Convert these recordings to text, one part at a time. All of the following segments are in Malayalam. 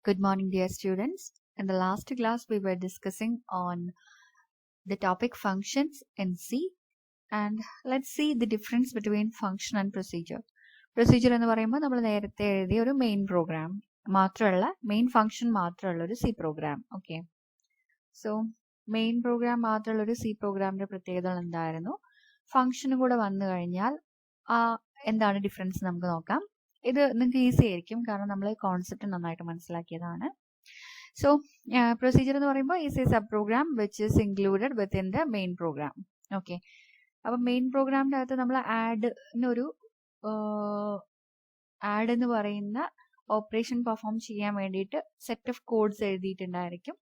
Good morning, dear students. In the last class, we were discussing on the topic functions in C, and let's see the difference between function and procedure. Procedure എന്ന് പറയുമ്പോൾ നമ്മൾ നേരത്തെ എഴുതിയ ഒരു മെയിൻ പ്രോഗ്രാം മാത്രമുള്ള മെയിൻ ഫംഗ്ഷൻ മാത്രമുള്ള ഒരു C program. Okay, so main program മാത്രമുള്ള ഒരു സി പ്രോഗ്രാമിന്റെ പ്രത്യേകതകൾ എന്തായിരുന്നു? ഫംഗ്ഷനും കൂടെ വന്നു കഴിഞ്ഞാൽ എന്താണ് ഡിഫറൻസ് നമുക്ക് നോക്കാം. ഇത് നിങ്ങൾക്ക് ഈസി ആയിരിക്കും, കാരണം നമ്മൾ കോൺസെപ്റ്റ് നന്നായിട്ട് മനസ്സിലാക്കിയതാണ്. സോ പ്രൊസീജിയർ എന്ന് പറയുമ്പോൾ is a sub program which is included within the main program. Okay, അപ്പം മെയിൻ പ്രോഗ്രാമിൻ്റെ അകത്ത് നമ്മൾ ആഡ് എന്ന് പറയുന്ന ഓപ്പറേഷൻ പെർഫോം ചെയ്യാൻ വേണ്ടിയിട്ട് സെറ്റ് ഓഫ് കോഡ്സ് എഴുതിയിട്ടുണ്ടായിരിക്കും.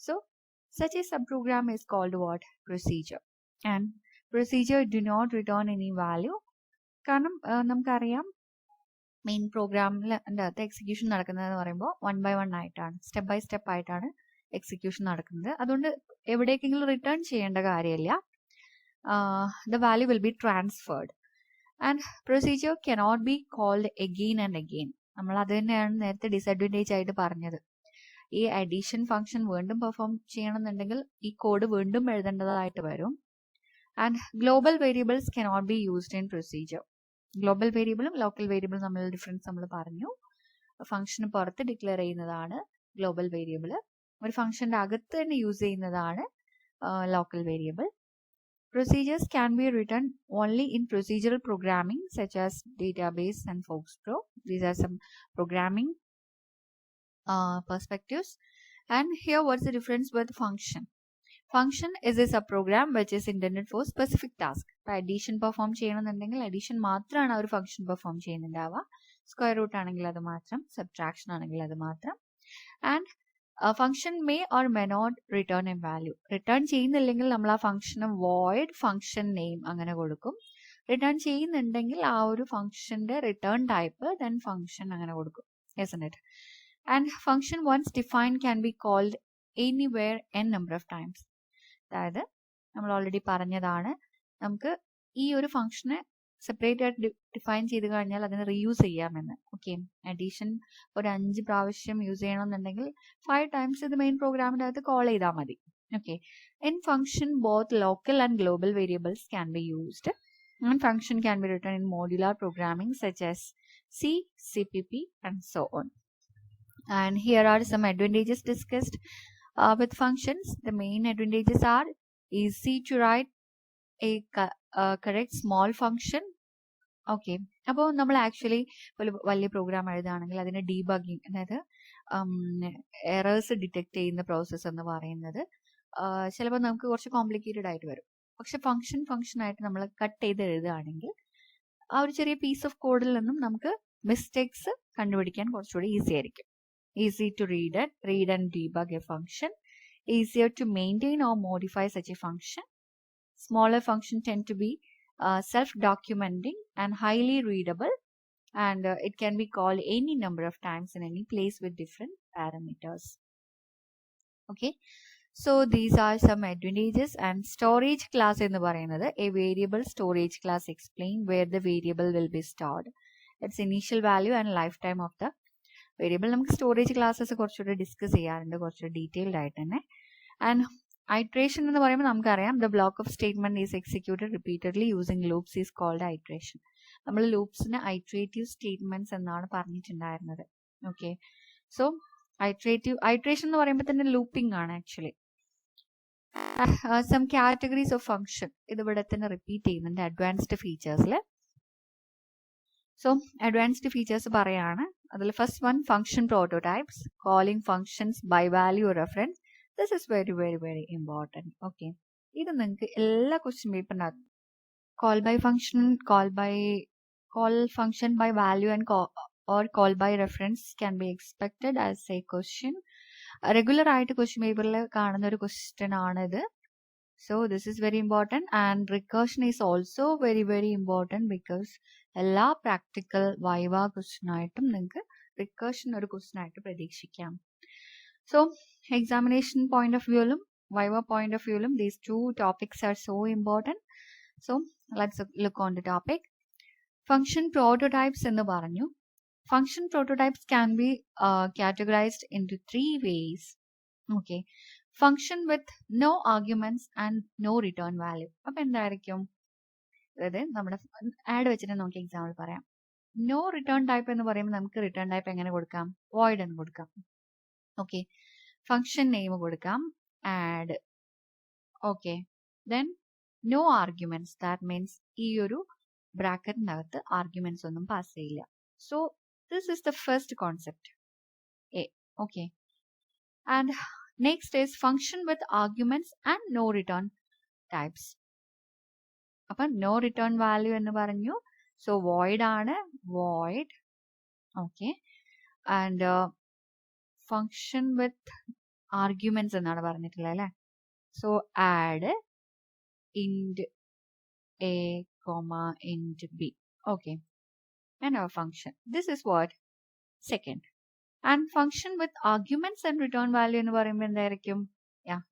So such a sub program is called what? Procedure. And procedure do not return any value. കാരണം നമുക്കറിയാം മെയിൻ പ്രോഗ്രാമിൽ അകത്ത് എക്സിക്യൂഷൻ നടക്കുന്നതെന്ന് പറയുമ്പോൾ 1 by 1 ആയിട്ടാണ്, സ്റ്റെപ്പ് ബൈ സ്റ്റെപ്പ് ആയിട്ടാണ് എക്സിക്യൂഷൻ നടക്കുന്നത്. അതുകൊണ്ട് എവിടേക്കെങ്കിലും റിട്ടേൺ ചെയ്യേണ്ട കാര്യമില്ല. The value will be transferred. And procedure cannot be called again and again. നമ്മൾ അത് തന്നെയാണ് നേരത്തെ ഡിസഡ്വാൻറ്റേജ് ആയിട്ട് പറഞ്ഞത്. ഈ അഡീഷൻ ഫംഗ്ഷൻ വീണ്ടും പെർഫോം ചെയ്യണമെന്നുണ്ടെങ്കിൽ ഈ കോഡ് വീണ്ടും എഴുതേണ്ടതായിട്ട് വരും. And global variables cannot be used in procedure. Global വേരിയബിളും ലോക്കൽ വേരിയബിളും തമ്മിലുള്ള ഡിഫറൻസ് നമ്മൾ പറഞ്ഞു. ഫംഗ്ഷന് പുറത്ത് ഡിക്ലെയർ ചെയ്യുന്നതാണ് ഗ്ലോബൽ വേരിയബിൾ, ഒരു ഫംഗ്ഷന്റെ അകത്ത് തന്നെ യൂസ് ചെയ്യുന്നതാണ് local variable. Procedures can be written only in procedural programming such as database and FoxPro. These are some programming perspectives. And here what's the difference with function? Function is a subprogram which is intended for specific task. ഇപ്പോൾ അഡീഷൻ പെർഫോം ചെയ്യണമെന്നുണ്ടെങ്കിൽ അഡീഷൻ മാത്രമാണ് ആ ഒരു ഫംഗ്ഷൻ പെർഫോം ചെയ്യുന്നുണ്ടാവുക. സ്ക്വയർ റൂട്ട് ആണെങ്കിൽ അത് മാത്രം, സബ്ട്രാക്ഷൻ ആണെങ്കിൽ അത് മാത്രം. And function may or may not return a value. Return ചെയ്യുന്നില്ലെങ്കിൽ നമ്മൾ ആ ഫംഗ്ഷന് വോയിഡ് ഫംഗ്ഷൻ നെയിം അങ്ങനെ കൊടുക്കും. റിട്ടേൺ ചെയ്യുന്നുണ്ടെങ്കിൽ ആ ഒരു ഫംഗ്ഷന്റെ റിട്ടേൺ ടൈപ്പ് ദെൻ ഫംഗ്ഷൻ അങ്ങനെ കൊടുക്കും. isn't it? And function once defined can be called anywhere n number of times. അതായത് നമ്മൾ ഓൾറെഡി പറഞ്ഞതാണ്, നമുക്ക് ഈ ഒരു ഫംഗ്ഷനെ സെപ്പറേറ്റ് ആയിട്ട് ഡിഫൈൻ ചെയ്ത് കഴിഞ്ഞാൽ അതിനെ റീയൂസ് ചെയ്യാമെന്ന്. ഓക്കെ, അഡീഷൻ ഒരു 5 പ്രാവശ്യം യൂസ് ചെയ്യണമെന്നുണ്ടെങ്കിൽ 5 times ഇത് മെയിൻ പ്രോഗ്രാമിൻ്റെ അകത്ത് കോൾ ചെയ്താൽ മതി. Okay, in function both local and global variables can be used. And function can be written in modular programming such as C, CPP and so on. And here are some advantages discussed with functions. The main advantages are easy to write a correct small function. Okay, അപ്പോൾ നമ്മൾ ആക്ച്വലി ഒരു വലിയ പ്രോഗ്രാം എഴുതുകയാണെങ്കിൽ അതിന് ഡീബഗിങ്, അതായത് എറേഴ്സ് ഡിറ്റക്ട് ചെയ്യുന്ന പ്രോസസ്സ് എന്ന് പറയുന്നത് ചിലപ്പോൾ നമുക്ക് കുറച്ച് കോംപ്ലിക്കേറ്റഡ് ആയിട്ട് വരും. പക്ഷെ ഫംഗ്ഷൻ ആയിട്ട് നമ്മൾ കട്ട് ചെയ്ത് എഴുതുകയാണെങ്കിൽ ആ ഒരു ചെറിയ പീസ് ഓഫ് കോഡിൽ നിന്നും നമുക്ക് മിസ്റ്റേക്സ് കണ്ടുപിടിക്കാൻ കുറച്ചുകൂടി ഈസി ആയിരിക്കും. Easy to read and debug a function. Easier to maintain or modify such a function. Smaller functions tend to be self-documenting and highly readable, and it can be called any number of times in any place with different parameters. Okay, so these are some advantages. And storage class എന്ന് പറയുന്നത് a variable storage class explain where the variable will be stored, its initial value and lifetime of the variable. നമുക്ക് സ്റ്റോറേജ് ക്ലാസ്സസ് കുറച്ചുകൂടി ഡിസ്കസ് ചെയ്യാറുണ്ട്, കുറച്ചുകൂടി ഡീറ്റെയിൽഡ് ആയിട്ട് തന്നെ. ആൻഡ് ഐട്രേഷൻ എന്ന് പറയുമ്പോൾ നമുക്കറിയാം, the block of statement is executed repeatedly using loops is called iteration. നമ്മൾ ലൂപ്സിന് ഐട്രേറ്റീവ് സ്റ്റേറ്റ്മെന്റ്സ് എന്നാണ് പറഞ്ഞിട്ടുണ്ടായിരുന്നത്. ഓക്കെ, സോ ഐട്രേഷൻ എന്ന് പറയുമ്പോൾ തന്നെ ലൂപ്പിംഗ് ആണ് actually. Some categories of function ഇതിവിടെ തന്നെ റിപ്പീറ്റ് ചെയ്യുന്നുണ്ട് അഡ്വാൻസ്ഡ് ഫീച്ചേഴ്സിൽ. സോ അഡ്വാൻസ്ഡ് ഫീച്ചേഴ്സ് പറയാണ്. അതിൽ first one, function prototypes, calling functions by value reference. This is very very very important. Okay, ഇത് നിങ്ങൾക്ക് എല്ലാ ക്വസ്റ്റ്യൻ പേപ്പറിനകത്ത് call by function, call function by value and or call by reference can be expected as a question. Regular ആയിട്ട് ക്വസ്റ്റ്യൻ പേപ്പറിൽ കാണുന്ന ഒരു ക്വസ്റ്റ്യൻ ആണിത്. So this is very important, and recursion is also very very important because എല്ലാ പ്രാക്ടിക്കൽ വൈവ ക്വസ്റ്റ്യൻ ആയിട്ടും നിങ്ങൾക്ക് റിക്കർഷൻ ഒരു ക്വസ്റ്റ്യൻ ആയിട്ട് പ്രതീക്ഷിക്കാം. സോ എക്സാമിനേഷൻ പോയിന്റ് ഓഫ് വ്യൂലും വൈവ പോയിന്റ് ഓഫ് വ്യൂലും these 2 topics are so important. So let's look on the topic. Function prototypes എന്ന് പറഞ്ഞു. function prototypes can be categorized into 3 ways. Okay, function with no arguments and no return value. അപ്പൊ എന്തായിരിക്കും? അതായത് നമ്മുടെ ആഡ് വെച്ചിട്ട് നമുക്ക് എക്സാമ്പിൾ പറയാം. നോ റിട്ടേൺ ടൈപ്പ് എന്ന് പറയുമ്പോൾ നമുക്ക് റിട്ടേൺ ടൈപ്പ് എങ്ങനെ കൊടുക്കാം? വോയിഡ് എന്ന് കൊടുക്കാം. ഓക്കെ, ഫംഗ്ഷൻ നെയിം കൊടുക്കാം add. Okay, then no arguments, that means ഈ ഒരു ബ്രാക്കറ്റിനകത്ത് ആർഗ്യുമെന്റ്സ് ഒന്നും പാസ് ചെയ്യില്ല. So this is the first concept എ. Okay, and next is function with arguments and no return types. അപ്പൊ നോ റിട്ടേൺ വാല്യൂ എന്ന് പറഞ്ഞു. സോ വോയിഡ് ആണ്, void. Okay, and function with arguments എന്നാണ് പറഞ്ഞിട്ടുള്ളത് അല്ലെ. So add int a comma int b. Okay, and our function, this is what second. And function with arguments and return value എന്ന് പറയുമ്പോൾ എന്തായിരിക്കും?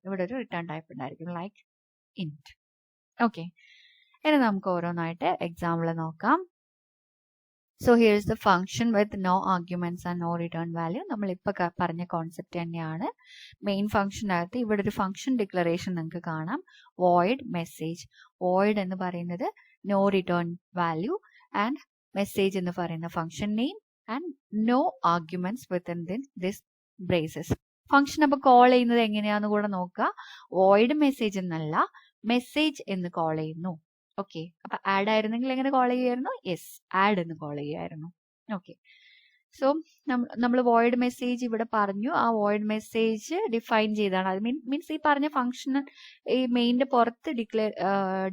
ഇവിടെ ഒരു റിട്ടേൺ ടൈപ്പ് ഉണ്ടായിരിക്കും, ലൈക്ക് int. ഓക്കെ, ഇനി നമുക്ക് ഓരോന്നായിട്ട് എക്സാമ്പിൾ നോക്കാം. So here is the function with no arguments and no return value. നമ്മളിപ്പോൾ പറഞ്ഞ കോൺസെപ്റ്റ് തന്നെയാണ്. മെയിൻ ഫംഗ്ഷനകത്ത് ഇവിടെ ഒരു ഫംഗ്ഷൻ ഡിക്ലറേഷൻ നിങ്ങൾക്ക് കാണാം, വോയിഡ് മെസ്സേജ്. വോയിഡ് എന്ന് പറയുന്നത് no return value and message എന്ന് പറയുന്ന function name and no arguments within this braces. Function അപ്പോൾ കോൾ ചെയ്യുന്നത് എങ്ങനെയാന്ന് കൂടെ നോക്കുക. വോയിഡ് മെസ്സേജ് എന്നല്ല, മെസ്സേജ് എന്ന് കോൾ ചെയ്യുന്നു. ഓക്കെ, അപ്പൊ ആഡ് ആയിരുന്നെങ്കിൽ എങ്ങനെ കോൾ ചെയ്യുമായിരുന്നു? യെസ്, ആഡ് എന്ന് കോൾ ചെയ്യുമായിരുന്നു. ഓക്കെ, സോ നമ്മൾ വോയിഡ് മെസ്സേജ് ഇവിടെ പറഞ്ഞു. ആ വോയിഡ് മെസ്സേജ് ഡിഫൈൻ ചെയ്താണ്. അത് മീൻസ് ഈ പറഞ്ഞ ഫംഗ്ഷൻ ഈ മെയിൻ്റെ പുറത്ത്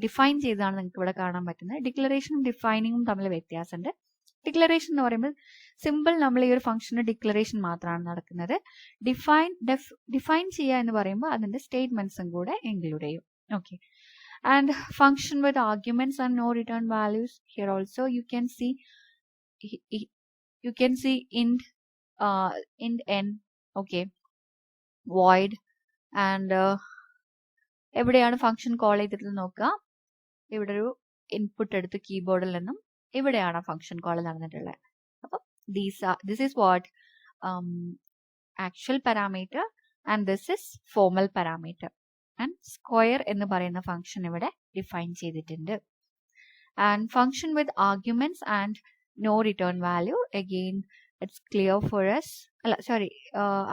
ഡിഫൈൻ ചെയ്താണ് നിങ്ങൾക്ക് ഇവിടെ കാണാൻ പറ്റുന്നത്. ഡിക്ലറേഷനും ഡിഫൈനിങ്ങും തമ്മിൽ വ്യത്യാസമുണ്ട്. ഡിക്ലറേഷൻ എന്ന് പറയുമ്പോൾ സിമ്പിൾ നമ്മൾ ഈ ഒരു ഫംഗ്ഷന് ഡിക്ലറേഷൻ മാത്രമാണ് നടക്കുന്നത്. ഡിഫൈൻ ചെയ്യുക എന്ന് പറയുമ്പോൾ അതിന്റെ സ്റ്റേറ്റ്മെന്റ്സും കൂടെ ഇൻക്ലൂഡ് ചെയ്യും. Okay, and function with arguments and no return values. Here also you can see int n. Okay, void and എവിടെയാണ് ഫംഗ്ഷൻ കോൾ ചെയ്തിട്ടുള്ളത് നോക്കുക. ഇവിടെ ഒരു ഇൻപുട്ട് എടുത്ത് കീബോർഡിൽ നിന്നും ഇവിടെയാണ് ഫംഗ്ഷൻ കോൾ നടന്നിട്ടുള്ളത്. അപ്പം this is what actual parameter and this is formal parameter. And square എന്ന് പറയുന്ന ഫംഗ്ഷൻ ഇവിടെ ഡിഫൈൻ ചെയ്തിട്ടുണ്ട്. And function with arguments and no return value, again it's clear for us. അല്ല sorry,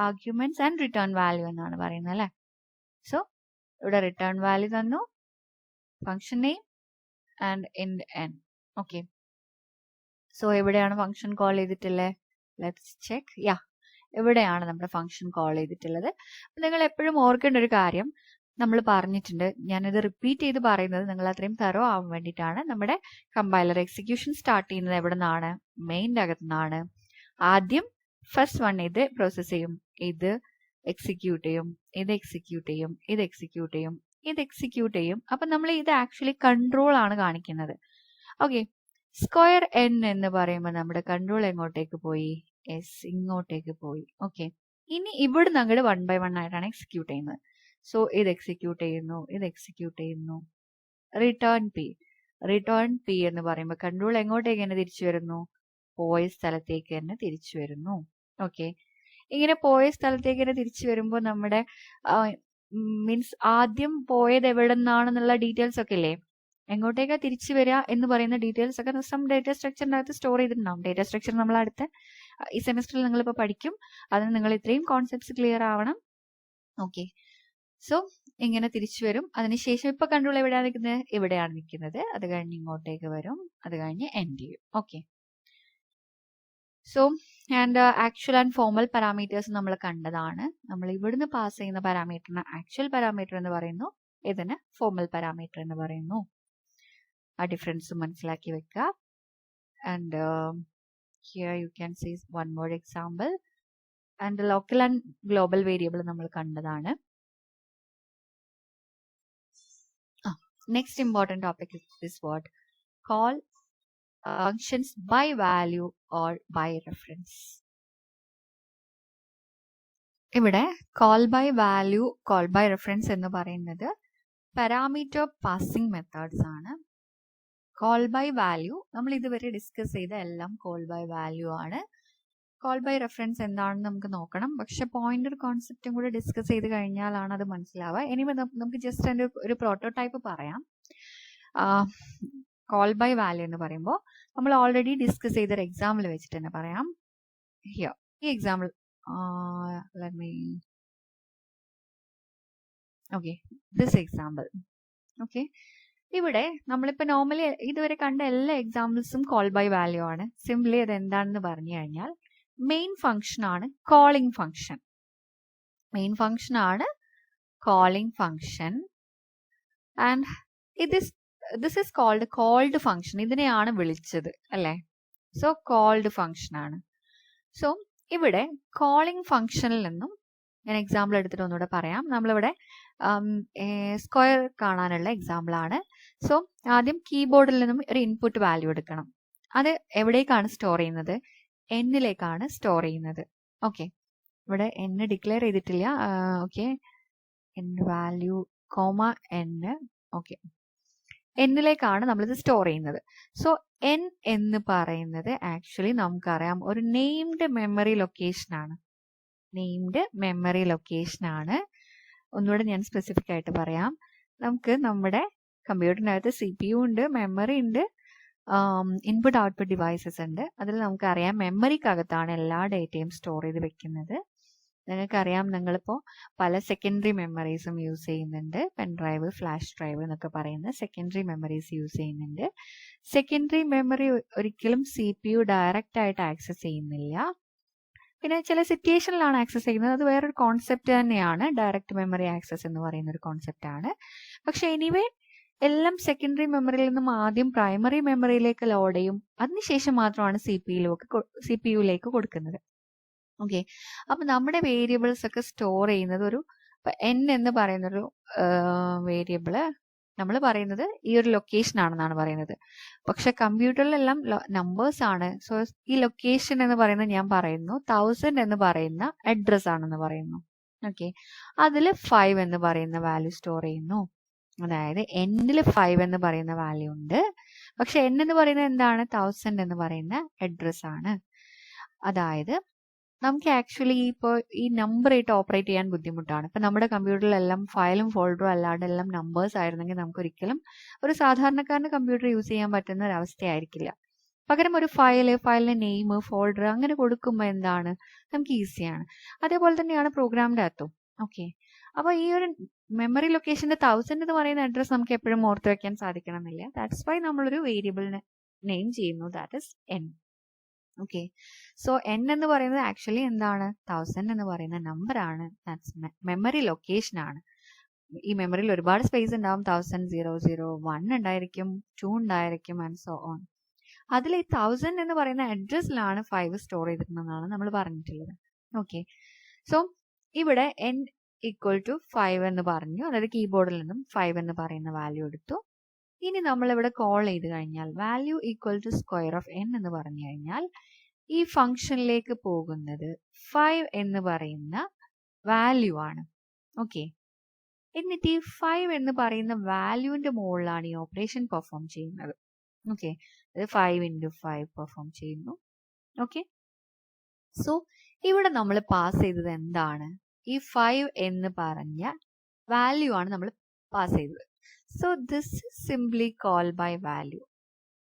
arguments and return value എന്നാണ് പറയുന്നത് അല്ലെ. സോ ഇവിടെ റിട്ടേൺ വാല്യൂ തന്നു, function name and int n. Okay, so എവിടെയാണ് ഫംഗ്ഷൻ കോൾ ചെയ്തിട്ടുള്ളത്? Let's check. എവിടെയാണ് നമ്മുടെ ഫംഗ്ഷൻ കോൾ ചെയ്തിട്ടുള്ളത്? നിങ്ങൾ എപ്പോഴും ഓർക്കേണ്ട ഒരു കാര്യം നമ്മൾ പറഞ്ഞിട്ടുണ്ട്, ഞാനിത് റിപ്പീറ്റ് ചെയ്ത് പറയുന്നത് നിങ്ങൾ അത്രയും തറോ ആവാൻ വേണ്ടിയിട്ടാണ്. നമ്മുടെ കമ്പൈലർ എക്സിക്യൂഷൻ സ്റ്റാർട്ട് ചെയ്യുന്നത് എവിടെ നിന്നാണ്? മെയിൻ്റെ അകത്തു നിന്നാണ്. ആദ്യം ഫസ്റ്റ് വൺ ഇത് പ്രോസസ് ചെയ്യും, ഇത് എക്സിക്യൂട്ട് ചെയ്യും, ഇത് എക്സിക്യൂട്ട് ചെയ്യും, ഇത് എക്സിക്യൂട്ട് ചെയ്യും, ഇത് എക്സിക്യൂട്ട് ചെയ്യും. അപ്പം നമ്മൾ ഇത് ആക്ച്വലി കൺട്രോൾ ആണ് കാണിക്കുന്നത്. ഓക്കെ, സ്ക്വയർ n എന്ന് പറയുമ്പോൾ നമ്മുടെ കൺട്രോൾ എങ്ങോട്ടേക്ക് പോയി? എസ്, ഇങ്ങോട്ടേക്ക് പോയി. ഓക്കെ, ഇനി ഇവിടുന്ന് അങ്ങോട്ട് 1 by 1 ആയിട്ടാണ് എക്സിക്യൂട്ട് ചെയ്യുന്നത്. സോ ഇത് എക്സിക്യൂട്ട് ചെയ്യുന്നു, ഇത് എക്സിക്യൂട്ട് ചെയ്യുന്നു. റിട്ടേൺ പി എന്ന് പറയുമ്പോൾ കൺട്രോൾ എങ്ങോട്ടേക്ക് തന്നെ തിരിച്ചു വരുന്നു? പോയ സ്ഥലത്തേക്ക് തന്നെ തിരിച്ചു വരുന്നു. ഓക്കെ, ഇങ്ങനെ പോയ സ്ഥലത്തേക്ക് തന്നെ തിരിച്ചു വരുമ്പോൾ നമ്മുടെ മീൻസ് ആദ്യം പോയത് എവിടെ നിന്നാണെന്നുള്ള ഡീറ്റെയിൽസ് ഒക്കെ ഇല്ലേ, എങ്ങോട്ടേക്കാ തിരിച്ചു വരിക എന്ന് പറയുന്ന ഡീറ്റെയിൽസ് ഒക്കെ സം ഡേറ്റ സ്ട്രക്ചറിനകത്ത് സ്റ്റോർ ചെയ്തിട്ടുണ്ടാവും. ഡേറ്റ സ്ട്രക്ചർ നമ്മൾ അടുത്ത ഈ സെമിസ്റ്ററിൽ നിങ്ങളിപ്പോൾ പഠിക്കും. അതിന് നിങ്ങൾ ഇത്രയും കോൺസെപ്റ്റ്സ് ക്ലിയർ ആവണം. ഓക്കെ, സോ ഇങ്ങനെ തിരിച്ചു വരും. അതിനുശേഷം ഇപ്പൊ കൺട്രോൾ എവിടെയാണ് നിൽക്കുന്നത്? ഇവിടെയാണ് നിൽക്കുന്നത്. അത് കഴിഞ്ഞ് ഇങ്ങോട്ടേക്ക് വരും, അത് കഴിഞ്ഞ് എൻഡ് ചെയ്യും. Okay, so and actual and formal parameters നമ്മൾ കണ്ടതാണ്. നമ്മൾ ഇവിടുന്ന് പാസ് ചെയ്യുന്ന പാരാമീറ്ററിന് ആക്ച്വൽ പാരാമീറ്റർ എന്ന് പറയുന്നു, ഇതിന് ഫോർമൽ പാരാമീറ്റർ എന്ന് പറയുന്നു. ആ ഡിഫറൻസ് മനസ്സിലാക്കി വെക്കുക. And here you can see one more example. And local and global variable നമ്മൾ കണ്ടതാണ്. Next important topic is this what? Call functions by value or by reference. ഇവിടെ call by value, call by reference എന്ന് പറയുന്നത് പാരാമീറ്റർ പാസിംഗ് മെത്തേഡ്സ് ആണ്. call by value നമ്മൾ ഇതുവരെ ഡിസ്കസ് ചെയ്ത എല്ലാം call by value ആണ്. കോൾ ബൈ റെഫറൻസ് എന്താണെന്ന് നമുക്ക് നോക്കണം. പക്ഷെ പോയിന്റർ കോൺസെപ്റ്റും കൂടെ ഡിസ്കസ് ചെയ്ത് കഴിഞ്ഞാലാണ് അത് മനസ്സിലാവുക. എനിവേ നമുക്ക് ജസ്റ്റ് അതിൻ്റെ ഒരു പ്രോട്ടോടൈപ്പ് പറയാം. കോൾ ബൈ വാല്യൂ എന്ന് പറയുമ്പോൾ നമ്മൾ ഓൾറെഡി ഡിസ്കസ് ചെയ്തൊരു എക്സാമ്പിൾ വെച്ചിട്ട് തന്നെ പറയാം. ഹിയർ ഈ example okay, this example. Okay, ഇവിടെ നമ്മളിപ്പോൾ നോർമലി ഇതുവരെ കണ്ട എല്ലാ എക്സാമ്പിൾസും കോൾ ബൈ വാല്യൂ ആണ്. സിംപ്ലി അത് എന്താണെന്ന് പറഞ്ഞു കഴിഞ്ഞാൽ മെയിൻ ഫംഗ്ഷൻ ആണ് കോളിംഗ് ഫംഗ്ഷൻ. മെയിൻ ഫംഗ്ഷൻ ആണ് calling function and this is called function. ഇതിനെയാണ് വിളിച്ചത് അല്ലേ? സോ കോൾഡ് ഫംഗ്ഷൻ ആണ്. സോ ഇവിടെ കോളിംഗ് ഫംഗ്ഷനിൽ നിന്നും ഞാൻ എക്സാമ്പിൾ എടുത്തിട്ട് ഒന്നുകൂടെ പറയാം. നമ്മളിവിടെ സ്ക്വയർ കാണാനുള്ള എക്സാമ്പിൾ ആണ്. സോ ആദ്യം കീബോർഡിൽ നിന്നും ഒരു ഇൻപുട്ട് വാല്യൂ എടുക്കണം. അത് എവിടേക്കാണ് സ്റ്റോർ ചെയ്യുന്നത്? എന്നിലേക്കാണ് സ്റ്റോർ ചെയ്യുന്നത്. ഓക്കെ, ഇവിടെ n ഡിക്ലെയർ ചെയ്തിട്ടില്ല. Okay, n value comma n. Okay, എന്നിലേക്കാണ് നമ്മളിത് സ്റ്റോർ ചെയ്യുന്നത്. സോ n എന്ന് പറയുന്നത് ആക്ച്വലി നമുക്കറിയാം ഒരു നെയിംഡ് മെമ്മറി ലൊക്കേഷൻ ആണ്. നെയിംഡ് മെമ്മറി ലൊക്കേഷൻ ആണ്. ഒന്നുകൂടെ ഞാൻ സ്പെസിഫിക് ആയിട്ട് പറയാം. നമുക്ക് നമ്മുടെ കമ്പ്യൂട്ടറിനകത്ത് CPU ഉണ്ട്, മെമ്മറി ഉണ്ട്, ഇൻപുട്ട് ഔട്ട്പുട്ട് ഡിവൈസസ് ഉണ്ട്. അതിൽ നമുക്കറിയാം മെമ്മറിക്കകത്താണ് എല്ലാ ഡേറ്റയും സ്റ്റോർ ചെയ്ത് വെക്കുന്നത്. നിങ്ങൾക്കറിയാം, നിങ്ങളിപ്പോൾ പല സെക്കൻഡറി മെമ്മറീസും യൂസ് ചെയ്യുന്നുണ്ട്. പെൻ ഡ്രൈവ്, ഫ്ലാഷ് ഡ്രൈവ് എന്നൊക്കെ പറയുന്ന സെക്കൻഡറി മെമ്മറീസ് യൂസ് ചെയ്യുന്നുണ്ട്. സെക്കൻഡറി മെമ്മറി ഒരിക്കലും CPU ഡയറക്റ്റ് ആയിട്ട് ആക്സസ് ചെയ്യുന്നില്ല. പിന്നെ ചില സിറ്റുവേഷനിലാണ് ആക്സസ് ചെയ്യുന്നത്. അത് വേറൊരു കോൺസെപ്റ്റ് തന്നെയാണ്. ഡയറക്റ്റ് മെമ്മറി ആക്സസ് എന്ന് പറയുന്ന ഒരു കോൺസെപ്റ്റ് ആണ്. പക്ഷെ എനിവേ എല്ലാം സെക്കൻഡറി മെമ്മറിയിൽ നിന്നും ആദ്യം പ്രൈമറി മെമ്മറിയിലേക്ക് ലോഡ് ചെയ്യും. അതിനുശേഷം മാത്രമാണ് CPU-യിലേക്ക് കൊടുക്കുന്നത്. ഓക്കെ, അപ്പൊ നമ്മുടെ വേരിയബിൾസ് ഒക്കെ സ്റ്റോർ ചെയ്യുന്നത് ഒരു n എന്ന് പറയുന്നൊരു വേരിയബിള് നമ്മൾ പറയുന്നത് ഈ ഒരു ലൊക്കേഷൻ ആണെന്നാണ് പറയുന്നത്. പക്ഷെ കമ്പ്യൂട്ടറിലെല്ലാം നമ്പേഴ്സ് ആണ്. സോ ഈ ലൊക്കേഷൻ എന്ന് പറയുന്നത് ഞാൻ പറയുന്നു 1000 എന്ന് പറയുന്ന അഡ്രസ് ആണെന്ന് പറയുന്നു. ഓക്കെ, അതിൽ 5 എന്ന് പറയുന്ന വാല്യൂ സ്റ്റോർ ചെയ്യുന്നു. അതായത് n-ൽ 5 എന്ന് പറയുന്ന വാല്യൂ ഉണ്ട്. പക്ഷെ n എന്ന് പറയുന്നത് എന്താണ്? 1000 എന്ന് പറയുന്ന അഡ്രസ് ആണ്. അതായത് നമുക്ക് ആക്ച്വലി ഇപ്പോൾ ഈ നമ്പർ ആയിട്ട് ഓപ്പറേറ്റ് ചെയ്യാൻ ബുദ്ധിമുട്ടാണ്. ഇപ്പം നമ്മുടെ കമ്പ്യൂട്ടറിലെല്ലാം ഫയലും ഫോൾഡറും അല്ലാണ്ട് എല്ലാം നമ്പേഴ്സ് ആയിരുന്നെങ്കിൽ നമുക്കൊരിക്കലും ഒരു സാധാരണക്കാരന് കമ്പ്യൂട്ടർ യൂസ് ചെയ്യാൻ പറ്റുന്ന ഒരു അവസ്ഥയായിരിക്കില്ല. പകരം ഒരു ഫയലിന് നെയിം, ഫോൾഡർ അങ്ങനെ കൊടുക്കുമ്പോൾ എന്താണ്, നമുക്ക് ഈസിയാണ്. അതേപോലെ തന്നെയാണ് പ്രോഗ്രാമിൻ്റെ അകത്തും. ഓക്കെ, അപ്പോൾ ഈ ഒരു മെമ്മറി ലൊക്കേഷൻ്റെ 1000 എന്ന് പറയുന്ന അഡ്രസ് നമുക്ക് എപ്പോഴും ഓർത്ത് വെക്കാൻ സാധിക്കണമെന്നില്ല. ദാറ്റ്സ് വൈ നമ്മളൊരു വേരിയബിളിന് നെയിം ചെയ്യുന്നു, that is n. Okay, so n എന്ന് പറയുന്നത് ആക്ച്വലി എന്താണ്? 1000 എന്ന് പറയുന്ന നമ്പർ ആണ്. ദാറ്റ്സ് മെമ്മറി ലൊക്കേഷൻ ആണ്. ഈ മെമ്മറിയിൽ ഒരുപാട് സ്പേസ് ഉണ്ടാവും. 1000, 00, 1 ഉണ്ടായിരിക്കും, 2 ഉണ്ടായിരിക്കും ആൻഡ് സോ ഓൺ. അതിൽ ഈ 1000 എന്ന് പറയുന്ന അഡ്രസ്സിലാണ് 5 സ്റ്റോർ ചെയ്തിരിക്കുന്നതാണ് നമ്മൾ പറഞ്ഞിട്ടുള്ളത്. ഓക്കെ, സോ ഇവിടെ n ഈക്വൽ ടു 5 എന്ന് പറഞ്ഞു. അതായത് കീബോർഡിൽ നിന്നും 5 എന്ന് പറയുന്ന വാല്യൂ എടുത്തു. ഇനി നമ്മളിവിടെ കോൾ ചെയ്ത് കഴിഞ്ഞാൽ value equal to square of n എന്ന് പറഞ്ഞു കഴിഞ്ഞാൽ ഈ ഫംഗ്ഷനിലേക്ക് പോകുന്നത് 5 എന്ന് പറയുന്ന വാല്യൂ ആണ്. ഓക്കെ, എന്നിട്ട് ഈ 5 എന്ന് പറയുന്ന വാല്യൂവിന്റെ മുകളിലാണ് ഈ ഓപ്പറേഷൻ പെർഫോം ചെയ്യുന്നത്. ഓക്കെ, അത് 5 × 5 പെർഫോം ചെയ്യുന്നു. ഓക്കെ, സോ ഇവിടെ നമ്മൾ പാസ് ചെയ്തത് എന്താണ്? ഈ 5 എന്ന് പറഞ്ഞ വാല്യൂ ആണ് നമ്മൾ പാസ് ചെയ്തത്. So this simply call by value.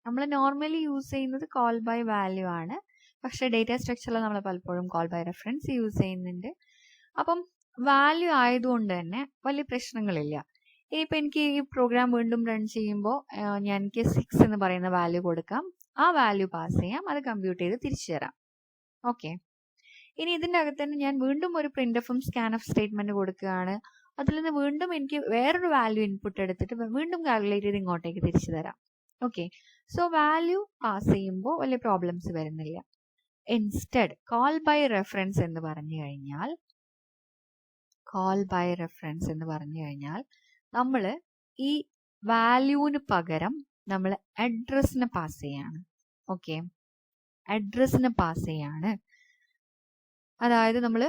നമ്മൾ നോർമലി യൂസ് ചെയ്യുന്നത് കോൾ ബൈ വാല്യൂ ആണ്. പക്ഷെ ഡേറ്റ സ്ട്രക്ചറിൽ നമ്മൾ പലപ്പോഴും കോൾ ബൈ റെഫറൻസ് യൂസ് ചെയ്യുന്നുണ്ട്. അപ്പം വാല്യൂ ആയതുകൊണ്ട് തന്നെ വലിയ പ്രശ്നങ്ങളില്ല. ഇനിയിപ്പോൾ എനിക്ക് ഈ പ്രോഗ്രാം വീണ്ടും റൺ ചെയ്യുമ്പോൾ എനിക്ക് 6 എന്ന് പറയുന്ന വാല്യൂ കൊടുക്കാം. ആ വാല്യൂ പാസ് ചെയ്യാം, അത് കമ്പ്യൂട്ട് ചെയ്ത് തിരിച്ചു തരാം. ഓക്കെ, ഇനി ഇതിൻ്റെ അകത്ത് തന്നെ ഞാൻ വീണ്ടും ഒരു പ്രിന്റ്എഫും സ്കാൻഎഫ് സ്റ്റേറ്റ്മെന്റ് കൊടുക്കുകയാണ്. അതിൽ നിന്ന് വീണ്ടും എനിക്ക് വേറൊരു വാല്യൂ ഇൻപുട്ട് എടുത്തിട്ട് വീണ്ടും കാൽക്കുലേറ്റ് ചെയ്ത് ഇങ്ങോട്ടേക്ക് തിരിച്ചു തരാം. ഓക്കെ, സോ വാല്യൂ പാസ് ചെയ്യുമ്പോൾ വലിയ പ്രോബ്ലംസ് വരുന്നില്ല. ഇൻസ്റ്റഡ് കോൾ ബൈ റെഫറൻസ് എന്ന് പറഞ്ഞു കഴിഞ്ഞാൽ നമ്മൾ ഈ വാല്യൂവിന് പകരം നമ്മൾ അഡ്രസ്സിനെ പാസ് ചെയ്യാണ്. ഓക്കെ, അഡ്രസ്സിനെ പാസ് ചെയ്യാണ്. അതായത് നമ്മൾ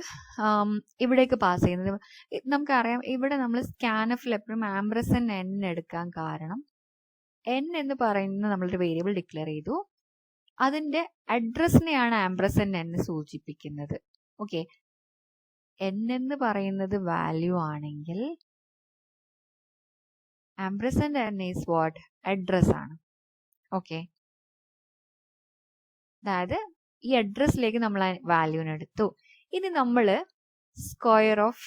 ഇവിടേക്ക് പാസ് ചെയ്യുന്നത് നമുക്കറിയാം. ഇവിടെ നമ്മൾ സ്കാൻഎഫിൽ എപ്പോഴും ആംബ്രസൻ n എടുക്കാൻ കാരണം n എന്ന് പറയുന്നത് നമ്മളൊരു വേരിയബിൾ ഡിക്ലെയർ ചെയ്തു. അതിന്റെ അഡ്രസ്സിനെയാണ് ആംപർസൻഡ് എന്ന് സൂചിപ്പിക്കുന്നത്. ഓക്കെ, n എന്ന് പറയുന്നത് വാല്യൂ ആണെങ്കിൽ ആംപർസൻഡ് n ഈസ് വാട്ട്, അഡ്രസ് ആണ്. ഓക്കെ, അതായത് ഈ അഡ്രസ്സിലേക്ക് നമ്മൾ വാല്യൂനെ എടുത്തു. ഇനി നമ്മൾ സ്ക്വയർ ഓഫ്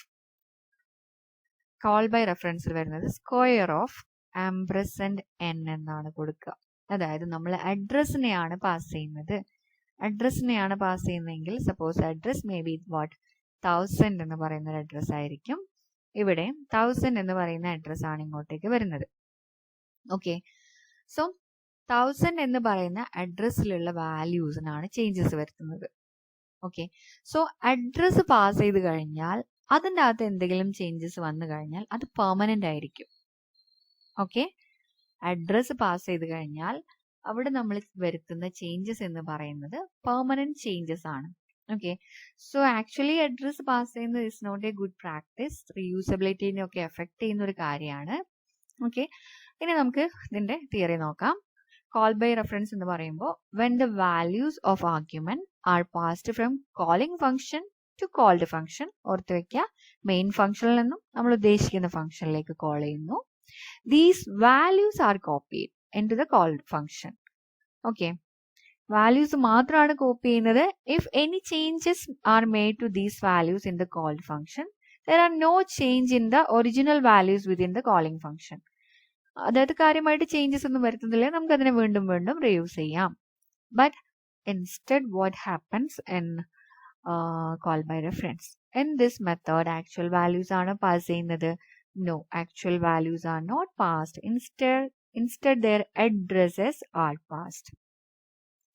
കോൾ ബൈ റെഫറൻസിൽ വരുന്നത് സ്ക്വയർ ഓഫ് ആംപർസൻഡ് n എന്നാണ് കൊടുക്കുക. അതായത് നമ്മൾ അഡ്രസ്സിനെയാണ് പാസ് ചെയ്യുന്നത്. അഡ്രസ്സിനെയാണ് പാസ് ചെയ്യുന്നതെങ്കിൽ suppose address may be what 1000 എന്ന് പറയുന്ന ഒരു അഡ്രസ് ആയിരിക്കും. ഇവിടെ 1000 എന്ന് പറയുന്ന അഡ്രസ് ആണ് ഇങ്ങോട്ടേക്ക് വരുന്നത്. ഓക്കെ, സോ 1000 എന്ന് പറയുന്ന അഡ്രസ്സിലുള്ള വാല്യൂസിനാണ് ചേഞ്ചസ് വരുത്തുന്നത്. ഓക്കെ, സോ അഡ്രസ് പാസ് ചെയ്ത് കഴിഞ്ഞാൽ അതിൻ്റെ അകത്ത് എന്തെങ്കിലും ചേഞ്ചസ് വന്നു കഴിഞ്ഞാൽ അത് പെർമനന്റ് ആയിരിക്കും. ഓക്കെ, അഡ്രസ് പാസ് ചെയ്ത് കഴിഞ്ഞാൽ അവിടെ നമ്മൾ വരുത്തുന്ന ചേഞ്ചസ് എന്ന് പറയുന്നത് പെർമനന്റ് ചേഞ്ചസ് ആണ്. Okay, so actually address pass ചെയ്യുന്നത് is not a good practice. റീയൂസബിലിറ്റിനെ ഒക്കെ എഫക്ട് ചെയ്യുന്ന ഒരു കാര്യമാണ്. ഓക്കെ, ഇനി നമുക്ക് ഇതിന്റെ തിയറി നോക്കാം. കോൾ ബൈ റെഫറൻസ് എന്ന് പറയുമ്പോൾ when the values of argument are passed from calling function to called function. ഓർത്ത് വെക്കുക, മെയിൻ ഫംഗ്ഷനിൽ നിന്നും നമ്മൾ ഉദ്ദേശിക്കുന്ന ഫംഗ്ഷനിലേക്ക് കോൾ ചെയ്യുന്നു. These values are copied into the called function. Okay, values മാത്രമാണ് കോപ്പി ചെയ്യുന്നത്. If any changes are made to these values in the called function, there are no change in the original values within the calling function. അതായത് കാര്യമായിട്ട് ചേഞ്ചസ് ഒന്നും വരുത്തുന്നില്ല, നമുക്ക് അതിനെ വീണ്ടും വീണ്ടും റീയൂസ് ചെയ്യാം. But instead what happens in call by reference? In this method actual values ആണ് പാസ് ചെയ്യുന്നത്. No, actual values are not passed. Instead their addresses are passed.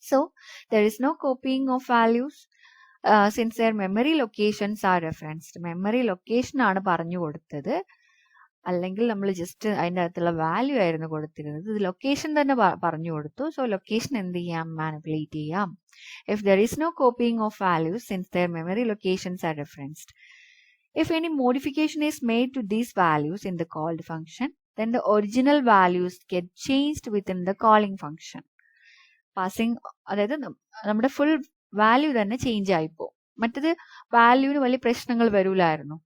So there is no copying of values since their memory locations are referenced. Memory location ആണ് പറഞ്ഞു കൊടുത്തത്, അല്ലെങ്കിൽ നമ്മൾ ജസ്റ്റ് അതിൻ്റെ അകത്തുള്ള വാല്യൂ ആയിരുന്നു കൊടുത്തിരുന്നത്. ഇത് ലൊക്കേഷൻ തന്നെ പറഞ്ഞു കൊടുത്തു. സോ ലൊക്കേഷൻ എന്ത് ചെയ്യാം, മാനിപ്പുലേറ്റ് ചെയ്യാം. If there is no copying of values since their memory locations are referenced, if any modification is made to these values in the called function, then the original values get changed within the calling function. Passing, അതായത് നമ്മുടെ ഫുൾ വാല്യൂ തന്നെ ചേഞ്ച് ആയിപ്പോ. മറ്റത് വാല്യൂവിന് വലിയ പ്രശ്നങ്ങൾ വരൂലായിരുന്നു.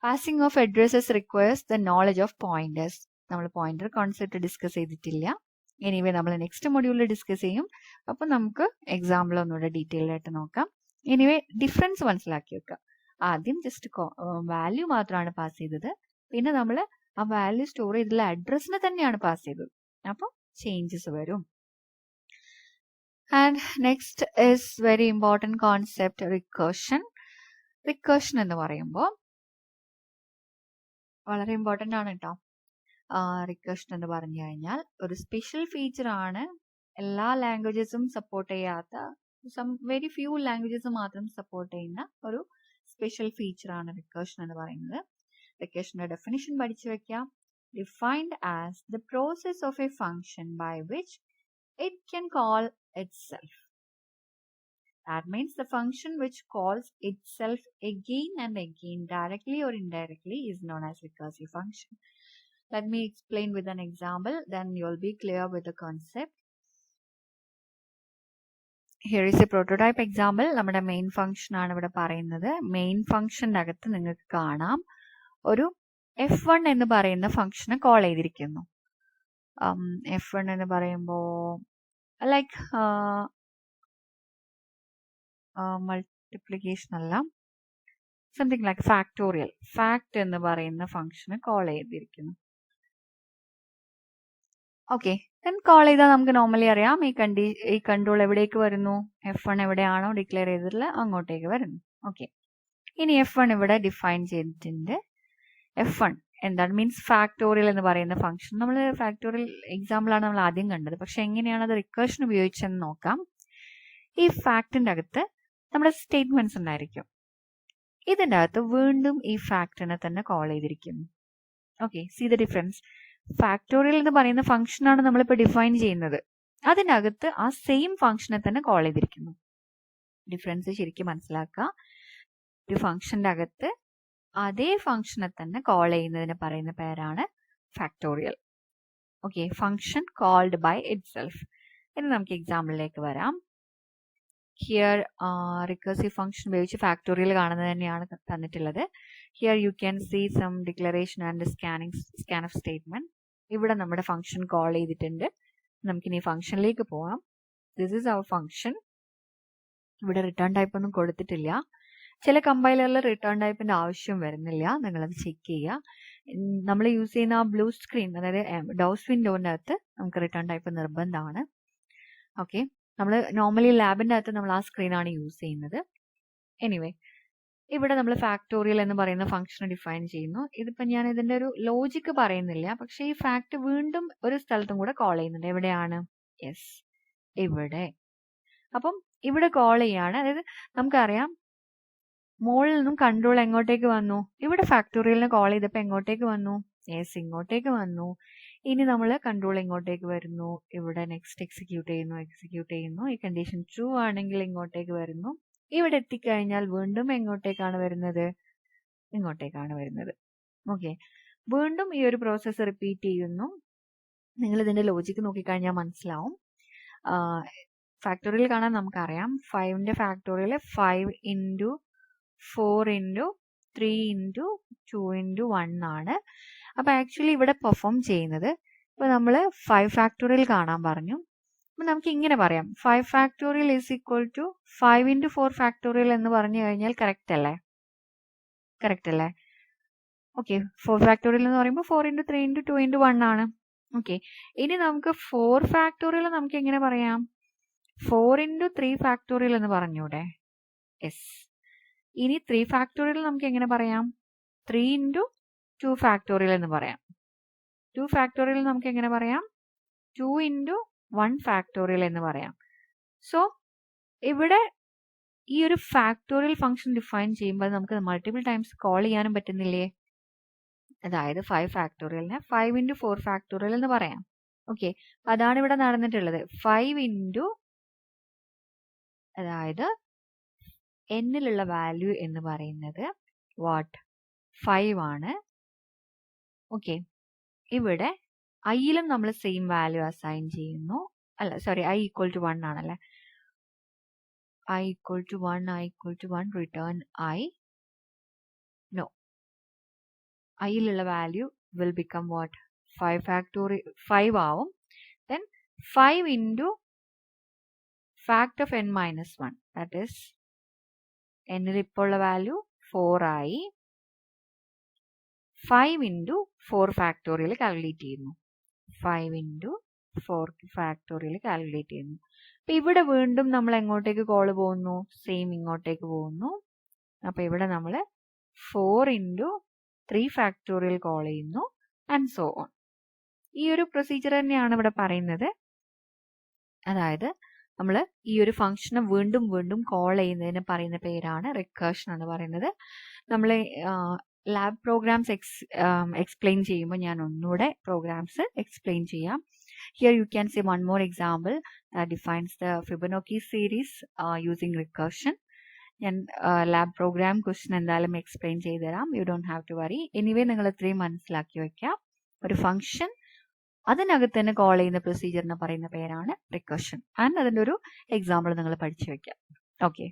Passing of addresses requires the knowledge of pointers. നമ്മൾ പോയിന്റർ കോൺസെപ്റ്റ് ഡിസ്കസ് ചെയ്തിട്ടില്ല. എനിവേ നമ്മൾ നെക്സ്റ്റ് മൊഡ്യൂളിൽ ഡിസ്കസ് ചെയ്യും. അപ്പോൾ നമുക്ക് എക്സാമ്പിൾ ഒന്നുകൂടെ ഡീറ്റെയിൽ ആയിട്ട് നോക്കാം. എനിവേ ഡിഫറൻസ് മനസ്സിലാക്കി വെക്കുക. ആദ്യം ജസ്റ്റ് വാല്യൂ മാത്രമാണ് പാസ് ചെയ്തത്, പിന്നെ നമ്മൾ ആ വാല്യൂ സ്റ്റോർ ചെയ്തുള്ള അഡ്രസ്സിനെ തന്നെയാണ് പാസ് ചെയ്തത്. അപ്പോൾ ചേഞ്ചസ് വരും. And next is very important concept recursion. Recursion എന്ന് പറയുമ്പോൾ വളരെ ഇമ്പോർട്ടൻ്റ് ആണ് കേട്ടോ. റിക്കർഷൻ എന്ന് പറഞ്ഞു കഴിഞ്ഞാൽ ഒരു സ്പെഷ്യൽ ഫീച്ചർ ആണ്. എല്ലാ ലാംഗ്വേജസും സപ്പോർട്ട് ചെയ്യാത്ത, വെരി ഫ്യൂ ലാംഗ്വേജസ് മാത്രം സപ്പോർട്ട് ചെയ്യുന്ന ഒരു സ്പെഷ്യൽ ഫീച്ചർ ആണ് റിക്കർഷൻ എന്ന് പറയുന്നത്. റിക്കർഷന്റെ ഡെഫിനിഷൻ പഠിച്ചു വെക്കാം. Defined as the process of a function by which it can call itself. That means the function which calls itself again and again, directly or indirectly, is known as recursive function. Let me explain with an example, then you'll be clear with the concept. Here is a prototype example. നമ്മുടെ മെയിൻ ഫംഗ്ഷൻ ആണ് ഇവിടെ പറയുന്നത്. മെയിൻ ഫംഗ്ഷൻ്റെ അകത്ത് നിങ്ങൾക്ക് കാണാം ഒരു f1 എന്ന് പറയുന്ന ഫംഗ്ഷനെ കോൾ ചെയ്തിരിക്കുന്നു. f1 എന്ന് പറയുമ്പോൾ ലൈക്ക് മൾട്ടിപ്ലിക്കേഷൻ അല്ല, സംതിങ് ലൈക്ക് ഫാക്ടോറിയൽ. ഫാക്ട് എന്ന് പറയുന്ന ഫംഗ്ഷന് കോൾ ചെയ്തിരിക്കുന്നു. ഓക്കെ, ദെൻ കോൾ ചെയ്താൽ നമുക്ക് നോർമലി അറിയാം ഈ കൺട്രോൾ എവിടേക്ക് വരുന്നു, f1 എവിടെയാണോ ഡിക്ലെയർ ചെയ്തിട്ടുള്ള അങ്ങോട്ടേക്ക് വരുന്നു. ഓക്കെ, ഇനി f1 ഇവിടെ ഡിഫൈൻ ചെയ്തിട്ടുണ്ട്. f1 എന്താണ്, മീൻസ് ഫാക്ടോറിയൽ എന്ന് പറയുന്ന ഫംഗ്ഷൻ. നമ്മൾ ഫാക്ടോറിയൽ എക്സാമ്പിളാണ് നമ്മൾ ആദ്യം കണ്ടത്, പക്ഷെ എങ്ങനെയാണ് അത് റിക്കർഷൻ ഉപയോഗിച്ചെന്ന് നോക്കാം. ഈ ഫാക്ടിന്റെ അകത്ത് നമ്മുടെ സ്റ്റേറ്റ്മെന്റ്സ് ഉണ്ടായിരിക്കും. ഇതിൻ്റെ അകത്ത് വീണ്ടും ഈ ഫാക്ടിനെ തന്നെ കോൾ ചെയ്തിരിക്കുന്നു. Okay, see the difference. Factorial എന്ന് പറയുന്ന ഫംഗ്ഷനാണ് നമ്മളിപ്പോൾ ഡിഫൈൻ ചെയ്യുന്നത്. അതിനകത്ത് ആ സെയിം ഫംഗ്ഷനെ തന്നെ കോൾ ചെയ്തിരിക്കുന്നു. ഡിഫറൻസ് ശരിക്കും മനസ്സിലാക്കുക. ഒരു ഫംഗ്ഷന്റെ അകത്ത് അതേ ഫംഗ്ഷനെ തന്നെ കോൾ ചെയ്യുന്നതിന് പറയുന്ന പേരാണ് factorial. Okay, function called by itself. ഇനി നമുക്ക് എക്സാമ്പിളിലേക്ക് വരാം. ഹിയർ റിക്കർസീവ് ഫംഗ്ഷൻ ഉപയോഗിച്ച് ഫാക്ടോറിയൽ കാണുന്നത് തന്നെയാണ് തന്നിട്ടുള്ളത്. Here you can see some declaration and scan of statement. ഇവിടെ നമ്മുടെ ഫംഗ്ഷൻ കോൾ ചെയ്തിട്ടുണ്ട്. നമുക്കിനി ഫംഗ്ഷനിലേക്ക് പോവാം. This is our function. ഇവിടെ റിട്ടേൺ ടൈപ്പ് ഒന്നും കൊടുത്തിട്ടില്ല. ചില കമ്പൈലറിൽ റിട്ടേൺ ടൈപ്പിന്റെ ആവശ്യം വരുന്നില്ല. നിങ്ങളത് ചെക്ക് ചെയ്യുക. നമ്മൾ യൂസ് ചെയ്യുന്ന ആ ബ്ലൂ സ്ക്രീൻ, അതായത് ഡോസ് വിൻഡോന്റെ അകത്ത് നമുക്ക് റിട്ടേൺ ടൈപ്പ് നിർബന്ധമാണ്. ഓക്കെ, നമ്മൾ നോർമലി ലാബിന്റെ അകത്ത് നമ്മൾ ആ സ്ക്രീനാണ് യൂസ് ചെയ്യുന്നത്. എനിവേ, ഇവിടെ നമ്മൾ ഫാക്ടോറിയൽ എന്ന് പറയുന്ന ഫംഗ്ഷൻ ഡിഫൈൻ ചെയ്യുന്നു. ഇതിപ്പോൾ ഞാൻ ഇതിന്റെ ഒരു ലോജിക്ക് പറയുന്നില്ല, പക്ഷേ ഈ ഫാക്ട് വീണ്ടും ഒരു സ്ഥലത്തും കൂടെ കോൾ ചെയ്യുന്നുണ്ട്. എവിടെയാണ്? യെസ്, ഇവിടെ. അപ്പം ഇവിടെ കോൾ ചെയ്യാണ്. അതായത് നമുക്കറിയാം മുകളിൽ നിന്നും കൺട്രോൾ എങ്ങോട്ടേക്ക് വന്നു? ഇവിടെ ഫാക്ടോറിയലിനെ കോൾ ചെയ്തപ്പോൾ എങ്ങോട്ടേക്ക് വന്നു? യെസ്, ഇങ്ങോട്ടേക്ക് വന്നു. ഇനി നമ്മൾ കൺട്രോൾ എങ്ങോട്ടേക്ക് വരുന്നു? ഇവിടെ നെക്സ്റ്റ് എക്സിക്യൂട്ട് ചെയ്യുന്നു. ഈ കണ്ടീഷൻ ട്രൂ ആണെങ്കിൽ ഇങ്ങോട്ടേക്ക് വരുന്നു. ഇവിടെ എത്തിക്കഴിഞ്ഞാൽ വീണ്ടും എങ്ങോട്ടേക്കാണ് വരുന്നത്? ഇങ്ങോട്ടേക്കാണ് വരുന്നത്. ഓക്കെ, വീണ്ടും ഈ ഒരു പ്രോസസ്സ് റിപ്പീറ്റ് ചെയ്യുന്നു. നിങ്ങൾ ഇതിന്റെ ലോജിക്ക് നോക്കിക്കഴിഞ്ഞാൽ മനസ്സിലാവും. ഫാക്ടോറിയൽ കാണാൻ നമുക്കറിയാം. 5ന്റെ factorial 5 into 4 into 3 into 2 into 1 ആണ്. അപ്പൊ ആക്ച്വലി ഇവിടെ പെർഫോം ചെയ്യുന്നത്, ഇപ്പൊ നമ്മൾ 5 ഫാക്ടോറിയൽ കാണാൻ പറഞ്ഞു. അപ്പൊ നമുക്ക് ഇങ്ങനെ പറയാം, 5 factorial is equal to 5 into 4 factorial എന്ന് പറഞ്ഞു കഴിഞ്ഞാൽ കറക്റ്റ് അല്ലേ? കറക്റ്റ് അല്ലേ? ഓക്കെ, 4 ഫാക്ടോറിയൽ എന്ന് പറയുമ്പോൾ 4 ഇൻറ്റു 3 ഇൻറ്റു 2 ഇൻറ്റു 1 ആണ്. ഓക്കെ, ഇനി നമുക്ക് 4 ഫാക്ടോറിയൽ നമുക്ക് എങ്ങനെ പറയാം? 4 ഇൻറ്റു 3 ഫാക്ടോറിയൽ എന്ന് പറഞ്ഞൂടെ? യെസ്. ഇനി 3 ഫാക്ടോറിയൽ നമുക്ക് എങ്ങനെ പറയാം? 3 ഇൻറ്റു 2 ഫാക്ടോറിയൽ എന്ന് പറയാം. 2 ഫാക്ടോറിയൽ നമുക്ക് എങ്ങനെ പറയാം? 2 ഇൻറ്റു 1 ഫാക്ടോറിയൽ എന്ന് പറയാം. സോ ഇവിടെ ഈ ഒരു ഫാക്ടോറിയൽ ഫംഗ്ഷൻ ഡിഫൈൻ ചെയ്യുമ്പോൾ നമുക്ക് മൾട്ടിപ്പിൾ ടൈംസ് കോൾ ചെയ്യാനും പറ്റുന്നില്ലേ? അതായത് 5 ഫാക്ടോറിയലിനെ 5 ഇൻറ്റു 4 ഫാക്ടോറിയൽ എന്ന് പറയാം. ഓക്കെ, അതാണ് ഇവിടെ നടന്നിട്ടുള്ളത്. 5 ഇൻറ്റു, അതായത് എന്നിലുള്ള വാല്യൂ എന്ന് പറയുന്നത് വാട്ട്? 5 ആണ്. ഓക്കെ, ഇവിടെ ഐയിലും നമ്മൾ സെയിം വാല്യൂ അസൈൻ ചെയ്യുന്നു. അല്ല, സോറി, i ഈക്വൽ ടു 1 ആണല്ലേ? i equal to 1 return i. No, ഐയിലുള്ള value will become what? 5 factorial 5 ആവും. Then 5 into fact of n minus 1, that is എന്നിൽ ഇപ്പോൾ ഉള്ള വാല്യൂ 4 ആയി. 5 ഇൻറ്റു 4 ഫാക്ടോറിയൽ കാൽക്കുലേറ്റ് ചെയ്യുന്നു. 5 ഇൻറ്റു 4 ഫാക്ടോറിയൽ കാൽക്കുലേറ്റ് ചെയ്യുന്നു. അപ്പൊ ഇവിടെ വീണ്ടും നമ്മൾ എങ്ങോട്ടേക്ക് കോൾ പോകുന്നു? സെയിം ഇങ്ങോട്ടേക്ക് പോകുന്നു. അപ്പൊ ഇവിടെ നമ്മൾ 4 ഇൻറ്റു 3 ഫാക്ടോറിയൽ കോൾ ചെയ്യുന്നു ആൻഡ് സോ ഓൺ. ഈ ഒരു പ്രൊസീജിയർ തന്നെയാണ് ഇവിടെ പറയുന്നത്. അതായത് നമ്മൾ ഈ ഒരു ഫംഗ്ഷനെ വീണ്ടും വീണ്ടും കോൾ ചെയ്യുന്നതിന് പറയുന്ന പേരാണ് റിക്കർഷൻ എന്ന് പറയുന്നത്. നമ്മൾ ലാബ് പ്രോഗ്രാംസ് എക്സ്പ്ലെയിൻ ചെയ്യുമ്പോൾ ഞാൻ ഒന്നുകൂടെ പ്രോഗ്രാംസ് എക്സ്പ്ലെയിൻ ചെയ്യാം. Here you can see one more example defines the Fibonacci series using recursion. ഞാൻ ലാബ് പ്രോഗ്രാം ക്വസ്റ്റ്യൻ എന്തായാലും എക്സ്പ്ലെയിൻ ചെയ്തു തരാം. You don't have to worry. Anyway നിങ്ങൾ ഇത്രയും മനസ്സിലാക്കി വയ്ക്കാം. ഒരു ഫംഗ്ഷൻ അതിനകത്ത് തന്നെ കോൾ ചെയ്യുന്ന പ്രൊസീജിയറിന് പറയുന്ന പേരാണ് റിക്കർഷൻ. ആൻഡ് അതിൻ്റെ ഒരു എക്സാമ്പിൾ നിങ്ങൾ പഠിച്ചു വയ്ക്കാം. ഓക്കെ.